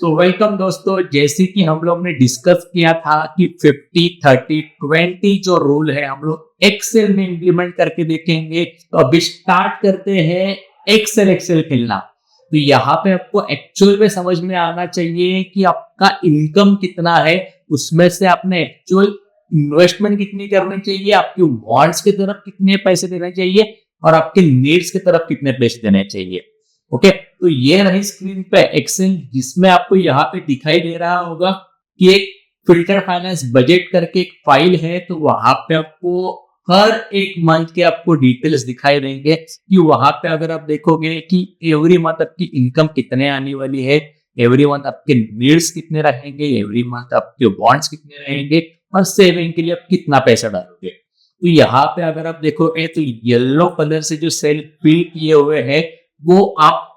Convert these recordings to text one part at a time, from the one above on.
तो वेलकम दोस्तों, जैसे कि हम लोग ने डिस्कस किया था कि 50-30-20 जो रूल है हम लोग एक्सेल में इंप्लीमेंट करके देखेंगे। तो अभी स्टार्ट करते हैं एक्सेल एक्सेल खेलना। तो यहाँ पे आपको एक्चुअल में समझ में आना चाहिए कि आपका इनकम कितना है, उसमें से आपने एक्चुअल इन्वेस्टमेंट कितनी करनी चाहिए, आपकी वॉन्ट्स की तरफ कितने पैसे देने चाहिए और आपके नीड्स की तरफ कितने पैसे देने चाहिए। ओके, तो ये रही स्क्रीन पे एक्सेल, जिसमें आपको यहाँ पे दिखाई दे रहा होगा कि एक फिल्टर फाइनेंस बजट करके एक फाइल है। तो वहां पे आपको हर एक मंथ के आपको डिटेल्स दिखाई देंगे कि वहां पे अगर आप देखोगे कि एवरी मंथ आपकी इनकम कितने आने वाली है, एवरी मंथ आपके नीड्स कितने रहेंगे, एवरी मंथ आपके बॉन्ड्स कितने रहेंगे और सेविंग के लिए आप कितना पैसा डालोगे। तो यहाँ पे अगर आप देखोगे तो येलो कलर से जो सेल फिल किए हुए हैं वो आप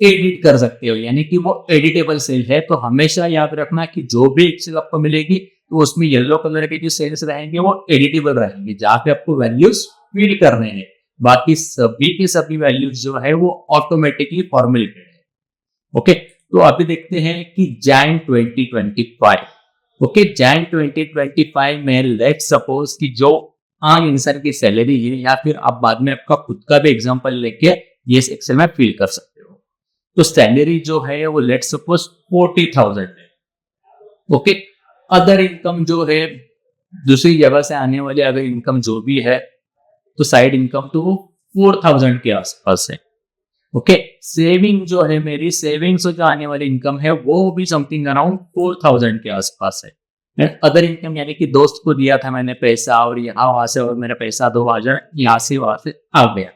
एडिट कर सकते हो, यानी कि वो एडिटेबल सेल है। तो हमेशा याद रखना कि जो भी एक्सेल आपको मिलेगी तो उसमें येलो कलर के जो सेल्स रहेंगे वो एडिटेबल रहेंगे, जहाँ पे आपको वैल्यूज फीड करने हैं। बाकी सभी की सभी वैल्यूज जो है वो ऑटोमेटिकली फॉर्मुलेटेड है। ओके, तो अभी देखते हैं कि जैन 2025। ओके, जैन 2025 में लेट सपोज कि जो आम इंसान की सैलरी है, या फिर आप बाद में आपका खुद का भी एग्जांपल लेके ये एक्सेल में फिल कर सकते हो। तो सैलरी जो है वो लेट सपोज 40,000 है। ओके, अदर इनकम जो है दूसरी जगह से आने वाली अगर इनकम जो भी है तो साइड इनकम तो वो 4,000 के आसपास है। ओके, सेविंग जो है मेरी सेविंग से जो आने वाली इनकम है वो भी समथिंग अराउंड 4,000 के आसपास है। अदर इनकम यानी कि दोस्त को दिया था मैंने पैसा और यहाँ वहां से और मेरा पैसा 2,000 यहाँ से वहां से आ गया।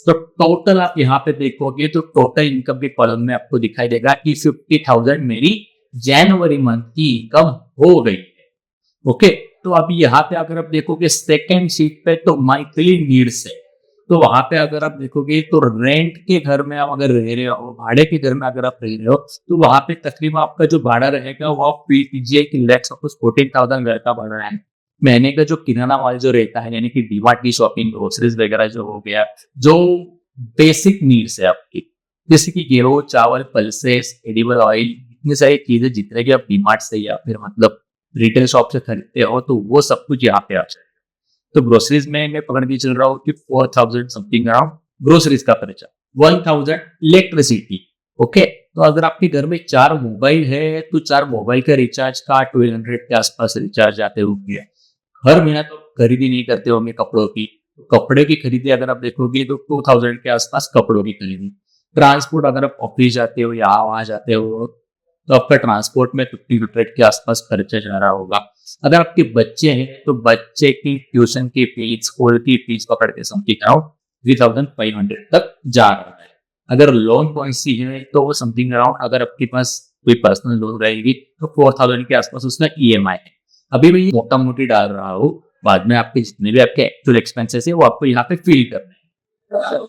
तो टोटल आप यहाँ पे देखोगे तो टोटल इनकम के कॉलम में आपको दिखाई देगा कि 50,000 मेरी जनवरी मंथ की इनकम हो गई है। ओके, तो अभी यहाँ पे अगर आप देखोगे सेकेंड शीट पे तो मंथली नीड्स है। तो वहां पे अगर आप देखोगे तो रेंट के घर में आप अगर रह रहे हो, भाड़े के घर में अगर आप रह रहे हो, तो वहां पे तकरीबन आपका जो भाड़ा रहेगा वो आप फील कीजिए कि लेट्स सपोज 14,000 घर का भाड़ा है। महीने का जो किराना माल जो रहता है, यानी कि डीमार्ट की शॉपिंग, ग्रोसरीज वगैरह जो हो गया, जो बेसिक नीड्स है आपकी, जैसे कि गेहूं, चावल, पल्सेस, एडिबल ऑयल, इतनी सारी चीजें जितने की आप डीमार्ट से या फिर मतलब रिटेल शॉप से खरीदते हो, तो वो सब कुछ यहाँ पे आ जाए। तो ग्रोसरीज में मैं पकड़ के चल रहा हूँ कि 4,000 समथिंग अराउंड ग्रोसरीज का खर्चा, 1,000 इलेक्ट्रिसिटी। ओके, तो अगर आपके घर में 4 मोबाइल है तो 4 मोबाइल का रिचार्ज का 1200 के आसपास रिचार्ज आते होंगे। हर महीना तो खरीदी नहीं करते होंगे कपड़ों की, तो कपड़े की खरीदी अगर आप देखोगे तो 2,000 के आसपास कपड़ों की खरीदी। ट्रांसपोर्ट अगर आप ऑफिस जाते हो या वहां जाते हो तो आपका ट्रांसपोर्ट में 50 के आसपास खर्चा जा रहा होगा। अगर आपके बच्चे हैं तो बच्चे की ट्यूशन की फीस, स्कूल की फीस पकड़ के समथिंग अराउंड 3,500 तक जा रहा है। अगर लोन पॉलिसी है तो वो समथिंग अराउंड, अगर आपके पास कोई पर्सनल लोन रहेगी तो 4,000 के आसपास उसका ईएमआई है। अभी मैं मोटा मोटी डाल रहा हूँ, बाद में आपके जितने भी आपके एक्चुअल एक्सपेंसेस है वो आपको यहाँ पे फील करने हैं।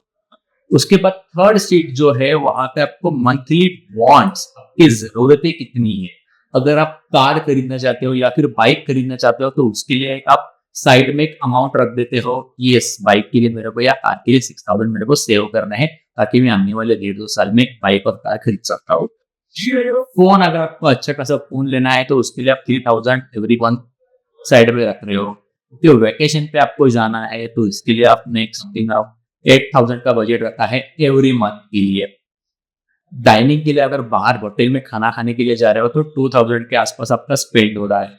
उसके बाद थर्ड शीट जो है वहां पे आपको मंथली वॉन्ट्स, आपकी जरूरतें कितनी है। अगर आप कार खरीदना चाहते हो या फिर बाइक खरीदना चाहते हो तो उसके लिए आप साइड में एक अमाउंट रख देते हो, यस बाइक के लिए मेरे को या कार के लिए 6,000 मेरे को सेव करना है, ताकि मैं आने वाले 1.5-2 साल में बाइक और कार खरीद सकता हूँ। फोन, अगर आपको अच्छा खासा फोन लेना है तो उसके लिए आप 3,000 एवरी मंथ साइड में रख रहे हो। क्योंकि वैकेशन पे आपको जाना है तो इसके लिए आपने समथिंग 8,000 का बजट रखा है एवरी मंथ के लिए। डाइनिंग के लिए अगर बाहर होटल में खाना खाने के लिए जा रहे हो तो 2,000 के आसपास आपका स्पेंड हो रहा है।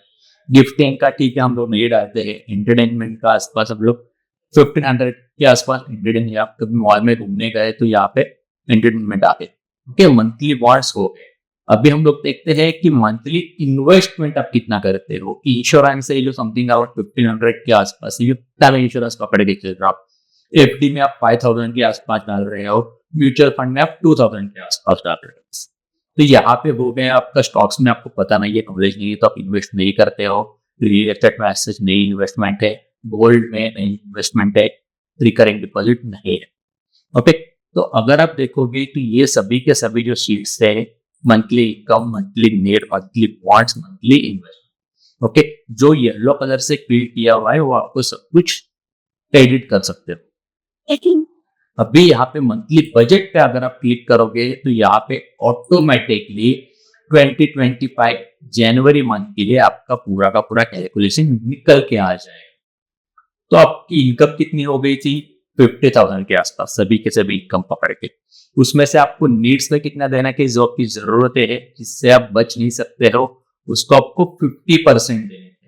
गिफ्टिंग का ठीक है हम लोग नहीं डालते हैं, एंटरटेनमेंट का आसपास हम लोग 1,500 के आसपास एंटरटेन, या कभी मॉल में घूमने गए तो यहाँ पे एंटरटेनमेंट आ गए। ओके, मंथली वॉन्ट्स हो गए। अभी हम लोग देखते हैं कि मंथली इन्वेस्टमेंट आप कितना करते हो। इंश्योरेंस है जो समथिंग अराउंड 1,500 के आसपास, ये टर्म इंश्योरेंस पकड़ के चल रहा आप। एफडी में आप 5,000 के आसपास डाल रहे हो, म्यूचुअल फंड में आप 2,000 के आसपास डाल रहे हो। तो यहाँ पे हो गए आपका स्टॉक्स में आपको पता नहीं है, नॉलेज नहीं है, तो आप इन्वेस्ट नहीं करते हो। रियल एस्टेट में ऐसे नई इन्वेस्टमेंट है, गोल्ड में नई इन्वेस्टमेंट है, रिकरिंग डिपॉजिट नहीं है। ओके, तो अगर आप देखोगे तो ये सभी के सभी जो शीट्स है, monthly income, monthly need, monthly wants, monthly investment, okay, जो येलो कलर से फिल किया हुआ है वो आपको सब कुछ एडिट कर सकते हो। अभी यहाँ पे मंथली बजट पे अगर आप क्लिक करोगे तो यहाँ पे ऑटोमेटिकली 2025 जनवरी मंथ के लिए आपका पूरा का पूरा कैलकुलेशन निकल के आ जाएगा। तो आपकी इनकम कितनी हो गई थी? 50,000 के आसपास, सभी के सभी इनकम पकड़ के। उसमें से आपको नीड्स में कितना देना कि जो आपकी जरूरतें है, जिससे आप बच नहीं सकते हो, उसको आपको 50% देने थे।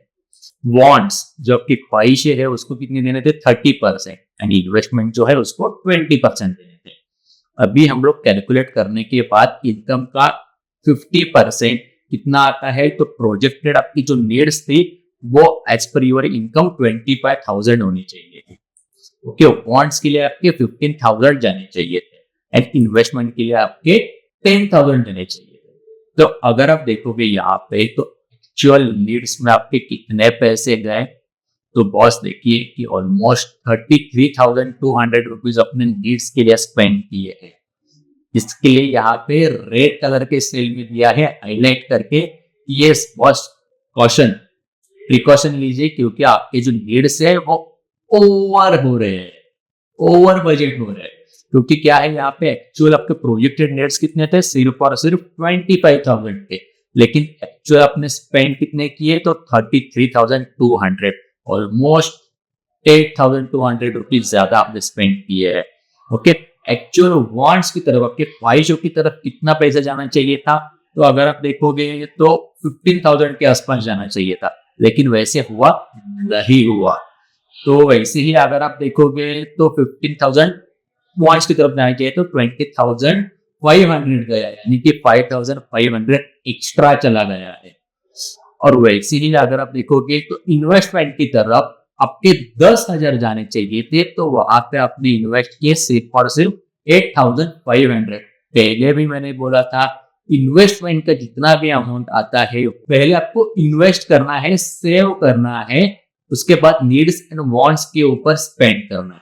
वॉन्ट्स, जो आपकी ख्वाहिशें है, उसको कितने देने थे? 30%। एंड इन्वेस्टमेंट जो है उसको 20% देने थे। अभी हम लोग कैलकुलेट करने के बाद इनकम का 50% कितना आता है, तो प्रोजेक्टेड आपकी जो नीड्स थी वो एज पर योर इनकम 25,000 होनी चाहिए। ओके, बॉन्ड्स के लिए आपके 15,000 जाने चाहिए थे एंड इन्वेस्टमेंट के लिए आपके 10,000 देने चाहिए थे। तो अगर आप देखोगे यहाँ पे तो एक्चुअल नीड्स में आपके कितने पैसे गए, तो बॉस देखिए कि ऑलमोस्ट 33,200 रुपीज अपने नीड्स के लिए स्पेंड किए हैं। इसके लिए यहाँ पे रेड कलर के सेल में दिया है हाईलाइट करके, ये बॉस कॉशन, प्रिकॉशन लीजिए, क्योंकि आपके जो नीड्स है वो ओवर हो रहे हैं, ओवर बजट हो रहे हैं। क्योंकि क्या है, यहाँ पे एक्चुअल आपके प्रोजेक्टेड नीड्स कितने थे? सिर्फ और सिर्फ 25,000 थे, लेकिन एक्चुअल आपने स्पेंड कितने किए? तो 33,200, ऑलमोस्ट 8,200 रुपीज ज्यादा आपने स्पेंड किए हैं। ओके, एक्चुअल वांट्स की तरफ, आपके ख्वाहिशों की तरफ कितना पैसा जाना चाहिए था? तो अगर आप देखोगे तो 15,000 के आसपास जाना चाहिए था, लेकिन वैसे हुआ नहीं हुआ। तो वैसे ही अगर आप देखोगे तो 15,000 वांट्स की तरफ जाना चाहिए, तो 20,500 गया, यानी कि 5,500 एक्स्ट्रा चला गया है। और वैसे ही अगर आप देखोगे तो इन्वेस्टमेंट की तरफ आपके 10,000 जाने चाहिए थे, तो वहां पे आपने इन्वेस्ट किए सिर्फ और सिर्फ 8,500। पहले भी मैंने बोला था, इन्वेस्टमेंट का जितना भी अमाउंट आता है पहले आपको इन्वेस्ट करना है, सेव करना है, उसके बाद नीड्स एंड वांट्स के ऊपर स्पेंड करना है।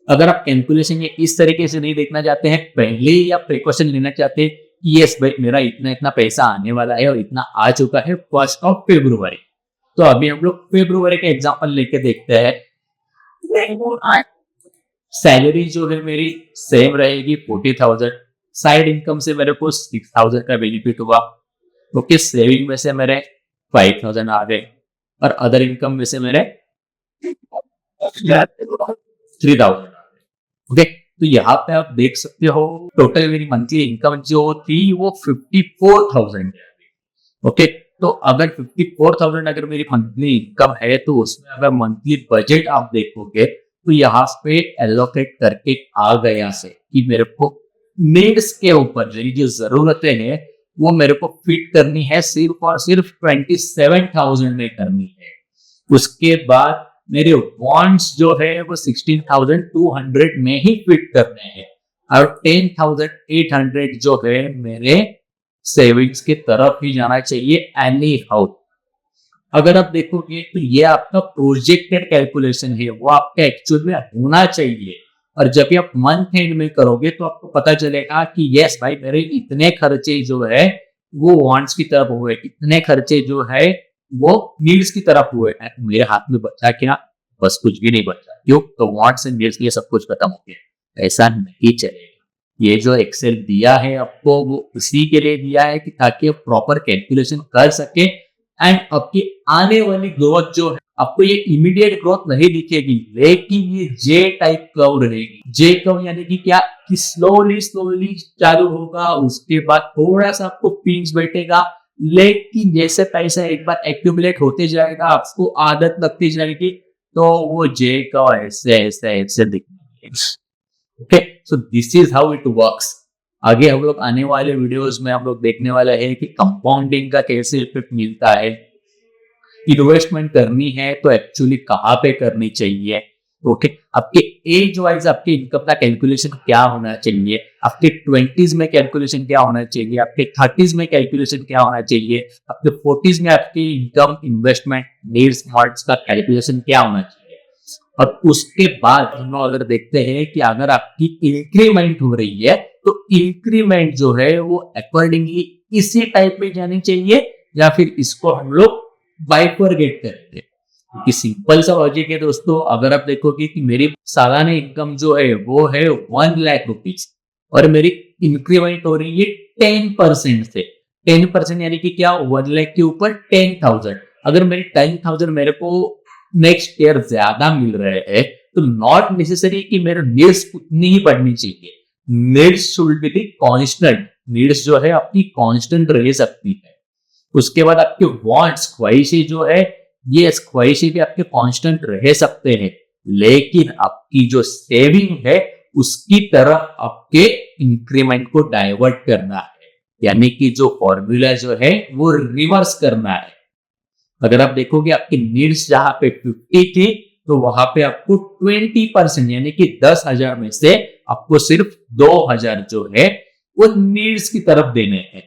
अगर आप कैलकुलेशन ये इस तरीके से नहीं देखना चाहते हैं, पहले ही आप प्रिकॉशन लेना चाहते हैं कि यस भाई मेरा इतना इतना पैसा आने वाला है और इतना आ चुका है 1 फरवरी, तो अभी हम लोग फरवरी का एग्जांपल लेके देखते हैं। सैलरी जो है मेरी सेम रहेगी 40,000, साइड इनकम से मेरे को 6,000 का बेनिफिट हुआ, क्योंकि सेविंग में से मेरे 5,000 आ गए और अदर इनकम में से मेरे 3,000 आ गए। ओके, तो यहाँ पे आप देख सकते हो टोटल मेरी मंथली इनकम जो थी वो 54,000 है। ओके, तो अगर 54,000 अगर मेरी मंथली इनकम है, तो उसमें अगर मंथली बजट आप देखोगे तो यहाँ पे एलोकेट करके आ गया से कि मेरे को नीड्स के ऊपर मेरी जो जरूरतें हैं वो मेरे को फिट करनी है, सिर्फ और सिर्फ 27,000 में करनी है। उसके बाद मेरे वांट्स जो है वो 16,200 में ही फिट करने हैं, और 10,800 जो है मेरे सेविंग्स की तरफ ही जाना चाहिए एनी हाउ। अगर आप देखोगे तो ये आपका प्रोजेक्टेड कैलकुलेशन है, वो आपका एक्चुअल में होना चाहिए। और जब भी आप मंथ एंड में करोगे तो आपको पता चलेगा कि यस भाई मेरे इतने खर्चे जो है वो वांट्स की तरफ हुए, इतने खर्चे जो है वो नीड्स की तरफ हुए। मेरे हाथ में बचा क्या? बस कुछ भी नहीं बचा। क्यों? तो वांट्स एंड नीड्स ये सब कुछ खत्म हो गया। ऐसा नहीं चलेगा। ये जो एक्सेल दिया है आपको वो उसी के लिए दिया है कि ताकि आप प्रॉपर कैलकुलेशन कर सके, एंड आपकी आने वाली ग्रोथ जो है आपको ये इमीडिएट ग्रोथ नहीं दिखेगी, लेकिन ये जे टाइप कर्व रहेगी। जे कर्व यानी कि क्या, कि स्लोली स्लोली चालू होगा, उसके बाद थोड़ा सा आपको पिंच बैठेगा, लेकिन जैसे पैसा एक बार एक्यूमुलेट होते जाएगा, आपको आदत लगती जाएगी, तो वो जे कर्व ऐसे ऐसे ऐसे दिखेगी। Okay, so this is how it works. आगे हम लोग आने वाले वीडियोस में हम लोग देखने वाला है कि कंपाउंडिंग का कैसे इफेक्ट मिलता है, इन्वेस्टमेंट करनी है तो एक्चुअली कहाँ पे करनी चाहिए। ओके, आपके एज वाइज आपके इनकम का कैलकुलेशन क्या होना चाहिए, आपके 20s में कैलकुलेशन क्या होना चाहिए, आपके 30s में कैलकुलेशन क्या होना चाहिए, आपके 40s में आपकी इनकम, इन्वेस्टमेंट, नीड्स, वांट्स का कैलकुलेशन क्या होना चाहिए। और उसके बाद हम लोग अगर देखते हैं कि अगर आपकी इंक्रीमेंट हो रही है तो इंक्रीमेंट जो है वो अकॉर्डिंगली इसी टाइप में जानी चाहिए, या फिर इसको हम लोग बाइफरगेट करते हैं। क्योंकि सिंपल सा लॉजिक है दोस्तों, अगर आप देखोगे कि मेरी सालाना इनकम जो है वो है 1 लाख रुपीज और मेरी इंक्रीमेंट हो रही है 10% से, 10% यानी कि क्या, 1 लाख के ऊपर 10,000। अगर मेरी 10,000 मेरे को नेक्स्ट ईयर ज्यादा मिल रहे हैं, तो नॉट नेसेसरी कि मेरे नीड्स उतनी ही बढ़नी चाहिए। Needs should be constant. Needs जो है अपनी कांस्टेंट रह सकती है। उसके बाद आपके वांट्स, ख्वाहिशें जो है, ये ख्वाहिशें भी आपके कांस्टेंट रह सकते हैं, लेकिन आपकी जो सेविंग है उसकी तरफ आपके इंक्रीमेंट को डाइवर्ट करना है, यानी कि जो फॉर्मूला जो है वो रिवर्स करना है। अगर आप देखोगे आपकी नीड्स जहां पे 50 थी, तो वहां पे आपको 20% यानी कि 10,000 में से आपको सिर्फ 2,000 जो है वो नीड्स की तरफ देने हैं।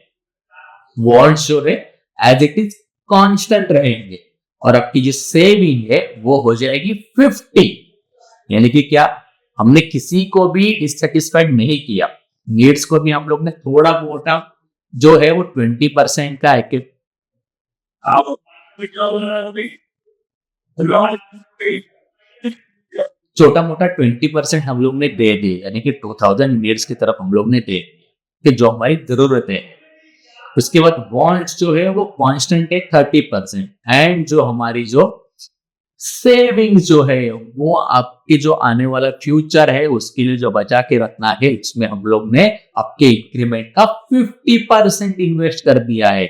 वांट्स जो है एज इट इज कांस्टेंट रहेंगे, और आपकी जो सेविंग है वो हो जाएगी 50। यानी कि क्या, हमने किसी को भी डिससेटिस्फाइड नहीं किया। नीड्स को भी हम लोग ने थोड़ा मोटा जो है वो 20% का है कि छोटा मोटा 20% हम लोग ने दे दिए, यानी कि 2000 नीड्स की तरफ हम लोग ने दे दिए कि जो हमारी जरूरत है। उसके बाद वांट्स जो है वो कांस्टेंट है 30%, एंड जो हमारी जो सेविंग जो है वो आपके जो आने वाला फ्यूचर है उसके लिए जो बचा के रखना है, इसमें हम लोग ने आपके इंक्रीमेंट का 50% इन्वेस्ट कर दिया है।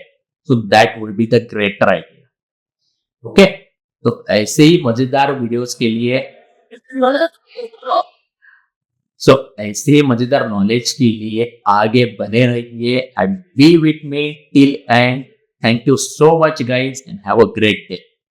So that will be the greater idea. Okay, तो ऐसे ही मजेदार वीडियोस के लिए, ऐसे ही मजेदार नॉलेज के लिए आगे बने रहिए and B with me till and. Thank you so much guys and have a great day.